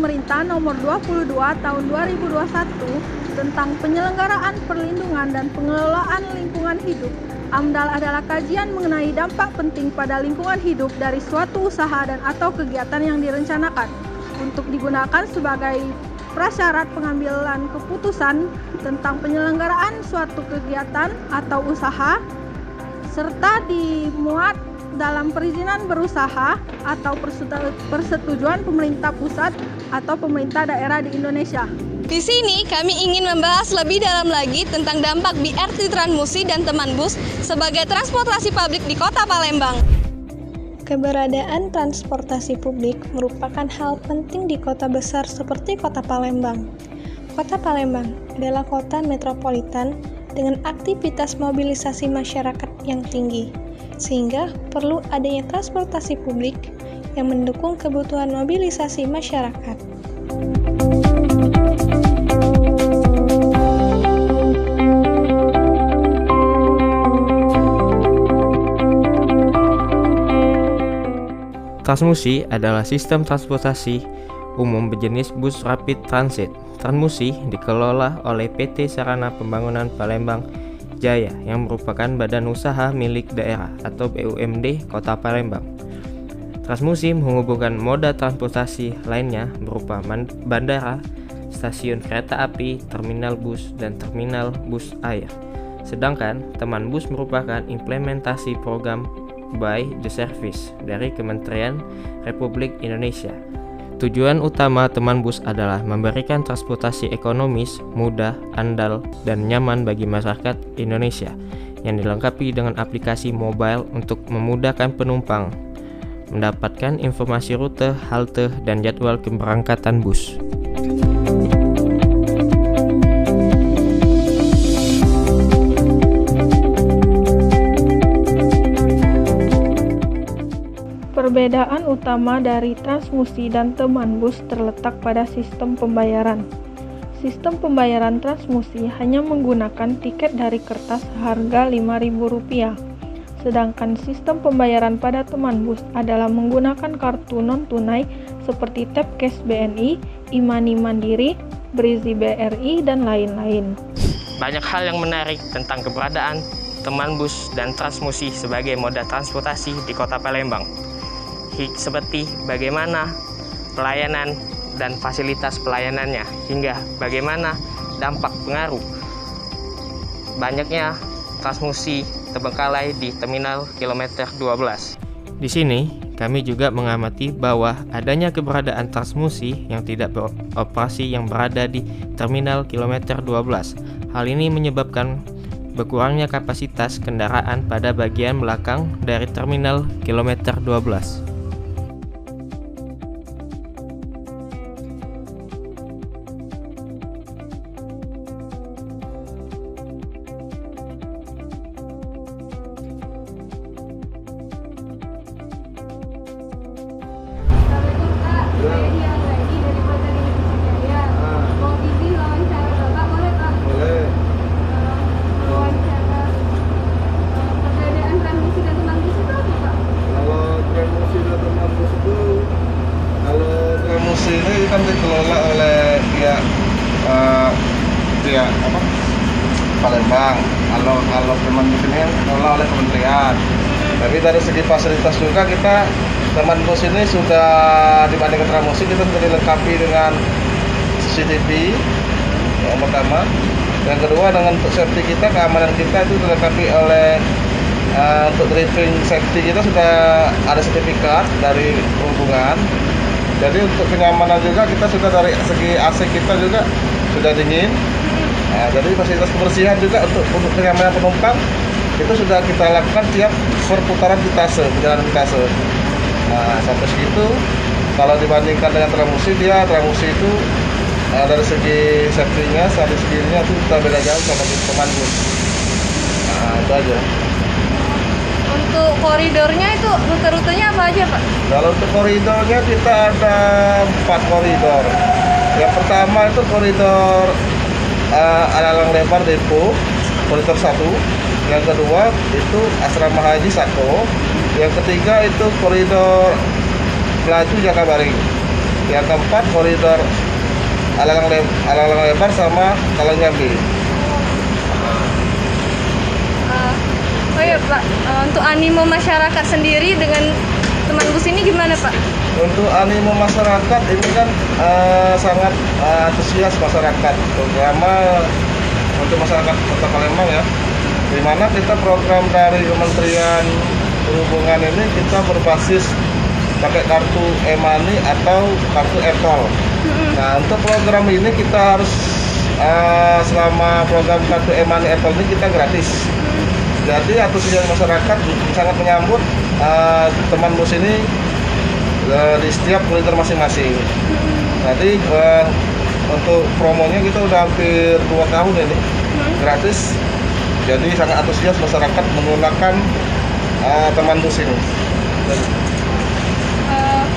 Pemerintah Nomor 22 Tahun 2021 tentang penyelenggaraan perlindungan dan pengelolaan lingkungan hidup. AMDAL adalah kajian mengenai dampak penting pada lingkungan hidup dari suatu usaha dan atau kegiatan yang direncanakan untuk digunakan sebagai prasyarat pengambilan keputusan tentang penyelenggaraan suatu kegiatan atau usaha, serta dimuat dalam perizinan berusaha atau persetujuan pemerintah pusat atau pemerintah daerah di Indonesia. Di sini kami ingin membahas lebih dalam lagi tentang dampak BRT Transmusi dan teman bus sebagai transportasi publik di Kota Palembang. Keberadaan transportasi publik merupakan hal penting di kota besar seperti Kota Palembang. Kota Palembang adalah kota metropolitan dengan aktivitas mobilisasi masyarakat yang tinggi, sehingga perlu adanya transportasi publik yang mendukung kebutuhan mobilisasi masyarakat. Transmusi adalah sistem transportasi umum berjenis bus rapid transit. Transmusi dikelola oleh PT Sarana Pembangunan Palembang Jaya yang merupakan badan usaha milik daerah atau BUMD Kota Palembang. Transmusi menghubungkan moda transportasi lainnya berupa bandara, stasiun kereta api, terminal bus, dan terminal bus air. Sedangkan teman bus merupakan implementasi program by the Service dari Kementerian Republik Indonesia. Tujuan utama teman bus adalah memberikan transportasi ekonomis, mudah, andal, dan nyaman bagi masyarakat Indonesia yang dilengkapi dengan aplikasi mobile untuk memudahkan penumpang mendapatkan informasi rute, halte, dan jadwal keberangkatan bus. Perbedaan utama dari Transmusi dan teman bus terletak pada sistem pembayaran. Sistem pembayaran Transmusi hanya menggunakan tiket dari kertas seharga Rp5.000, sedangkan sistem pembayaran pada teman bus adalah menggunakan kartu non-tunai seperti Tap Cash BNI, e-money Mandiri, Brizi BRI, dan lain-lain. Banyak hal yang menarik tentang keberadaan teman bus dan Transmusi sebagai moda transportasi di Kota Palembang, seperti bagaimana pelayanan dan fasilitas pelayanannya, hingga bagaimana dampak pengaruh banyaknya Transmusi terbengkalai di terminal kilometer 12. Di sini kami juga mengamati bahwa adanya keberadaan Transmusi yang tidak beroperasi yang berada di terminal kilometer 12. Hal ini menyebabkan berkurangnya kapasitas kendaraan pada bagian belakang dari terminal kilometer 12. Ini kan dikelola oleh pihak Palembang. Kalau teman bus ini dikelola oleh kementerian. Tapi dari segi fasilitas juga kita teman bus ini sudah dibandingkan Transmusi kita sudah dilengkapi dengan CCTV yang pertama. Yang kedua dengan untuk safety kita, keamanan kita itu dilengkapi oleh untuk driving safety kita sudah ada sertifikat dari perhubungan. Jadi untuk kenyamanan juga kita sudah dari segi AC kita juga sudah dingin. Nah, jadi fasilitas kebersihan juga untuk kenyamanan penumpang itu sudah kita lakukan tiap perputaran perjalanan kitase. Nah, sampai segitu. Kalau dibandingkan dengan Transmusi itu dari segi safety-nya, dari segi-nya itu kita beda jauh sama di teman bus. Nah, itu aja. Untuk koridornya itu rute-rutenya apa aja, Pak? Kalau untuk koridornya kita ada 4 koridor. Yang pertama itu koridor Alalang Lebar Depo, koridor 1. Yang kedua itu Asrama Haji Sako. Yang ketiga itu koridor Melaju Jakabaring. Yang keempat koridor Alalang Lebar sama Talang Jambi. Oh iya Pak, untuk animo masyarakat sendiri dengan teman bus ini gimana Pak? Untuk animo masyarakat ini kan sangat antusias masyarakat, terutama untuk masyarakat Kota Palembang ya. Di mana kita program dari Kementerian Perhubungan ini kita berbasis pakai kartu e-money atau kartu e-tol. Nah, untuk program ini kita harus selama program kartu e-money e-tol ini kita gratis. Jadi antusias masyarakat sangat menyambut teman bus ini di setiap koridor masing-masing. Jadi untuk promonya kita udah hampir 2 tahun ini gratis. Jadi sangat antusias masyarakat menggunakan teman bus ini.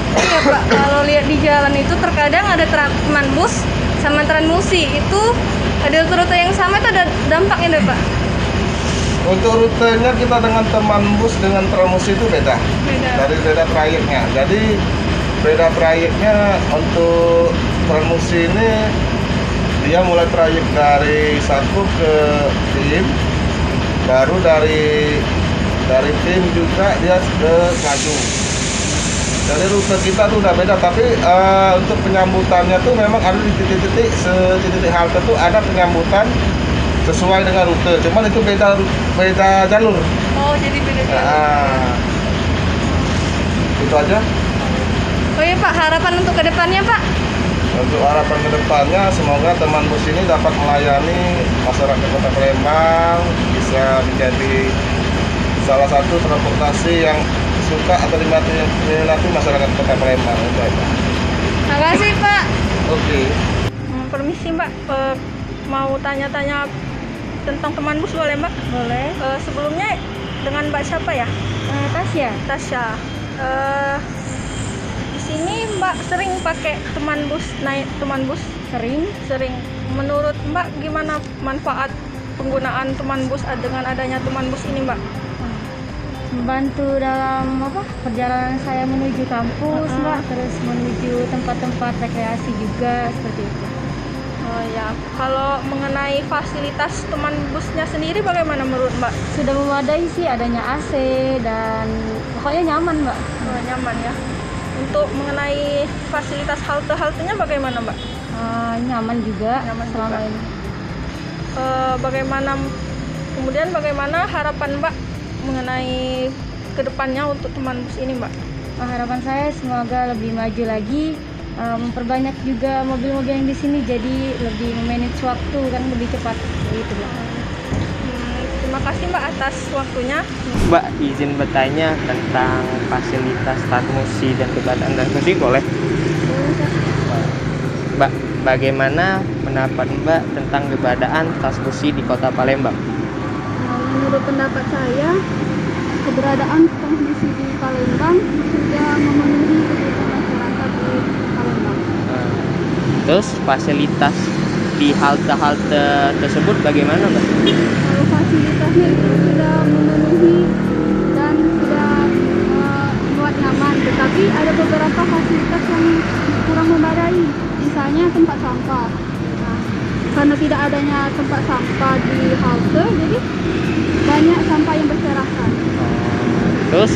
Iya Pak, kalau lihat di jalan itu terkadang ada teman bus sama Transmusi itu ada rute yang sama, itu ada dampaknya deh Pak? Untuk rutenya kita dengan teman bus dengan Transmusi itu beda. Dari beda trayeknya. Jadi beda trayeknya untuk Transmusi ini dia mulai trayek dari Satu ke Tim, baru dari Tim juga dia ke Ngajung. Jadi rute kita tuh udah beda, tapi untuk penyambutannya tuh memang ada di titik halte tuh ada penyambutan sesuai dengan rute, cuman itu beda jalur. Oh, jadi beda jalur. Nah, itu aja. Oh iya Pak, harapan untuk kedepannya Pak? Untuk harapan kedepannya semoga teman bus ini dapat melayani masyarakat Kota Palembang, bisa menjadi salah satu transportasi yang suka atau diminati masyarakat Kota Palembang. Itu aja. Terima kasih Pak. Oke. Permisi Mbak, mau tanya-tanya tentang teman bus boleh Mbak? Boleh. Sebelumnya dengan Mbak siapa ya? Tasya. Tasya. Di sini Mbak sering pakai teman bus, naik teman bus? Sering. Menurut Mbak gimana manfaat penggunaan teman bus dengan adanya teman bus ini Mbak? Membantu dalam perjalanan saya menuju kampus Mbak, terus menuju tempat-tempat rekreasi juga seperti itu. Oh ya, kalau mengenai fasilitas teman busnya sendiri bagaimana menurut Mbak? Sudah memadai sih, adanya AC dan pokoknya nyaman Mbak. Oh, nyaman ya. Untuk mengenai fasilitas halte-haltenya bagaimana Mbak? Nyaman juga. Nyaman selama juga. ini. Bagaimana harapan Mbak mengenai kedepannya untuk teman bus ini Mbak? Harapan saya semoga lebih maju lagi, memperbanyak juga mobil-mobil yang di sini, jadi lebih memanage waktu kan lebih cepat gitu Mbak. Terima kasih Mbak atas waktunya. Mbak, izin bertanya tentang fasilitas Transmusi dan keberadaan Transmusi boleh? Mbak, bagaimana pendapat Mbak tentang keberadaan Transmusi di Kota Palembang? Menurut pendapat saya, keberadaan Transmusi di Palembang sudah memenuhi kebutuhan masyarakat di Palembang. Terus fasilitas di halte-halte tersebut bagaimana Mbak? Kalau fasilitasnya itu sudah memenuhi dan sudah membuat nyaman, tetapi ada beberapa fasilitas yang kurang memadai, misalnya tempat sampah. Nah, karena tidak adanya tempat sampah di halte, jadi banyak sampah yang berserakan. Terus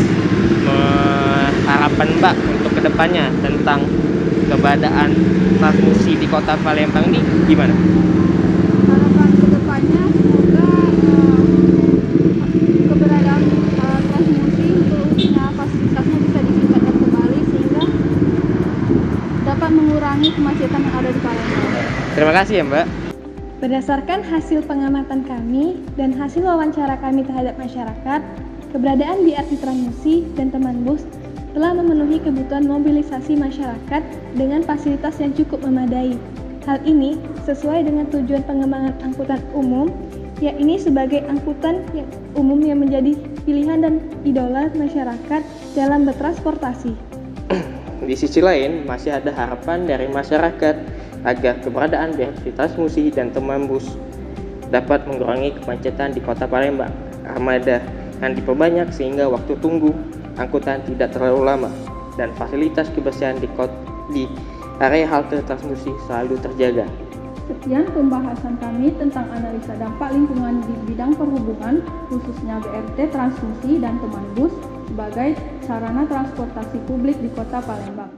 harapan Mbak untuk kedepannya tentang keberadaan Transmusi di Kota Palembang ini gimana? Harapan kedepannya semoga keberadaan Transmusi untuk fasilitasnya bisa ditingkatkan kembali sehingga dapat mengurangi kemacetan yang ada di Palembang. Terima kasih ya Mbak. Berdasarkan hasil pengamatan kami dan hasil wawancara kami terhadap masyarakat, keberadaan BRT Transmusi dan teman bus telah memenuhi kebutuhan mobilisasi masyarakat dengan fasilitas yang cukup memadai. Hal ini sesuai dengan tujuan pengembangan angkutan umum, yakni sebagai angkutan yang umum yang menjadi pilihan dan idola masyarakat dalam bertransportasi. Di sisi lain, masih ada harapan dari masyarakat agar keberadaan BRT Transmusi dan teman bus dapat mengurangi kemacetan di Kota Palembang. Armada yang diperbanyak sehingga waktu tunggu angkutan tidak terlalu lama dan fasilitas kebersihan di area halte Transmusi selalu terjaga. Sekian pembahasan kami tentang analisa dampak lingkungan di bidang perhubungan, khususnya BRT Transmusi dan teman bus sebagai sarana transportasi publik di Kota Palembang.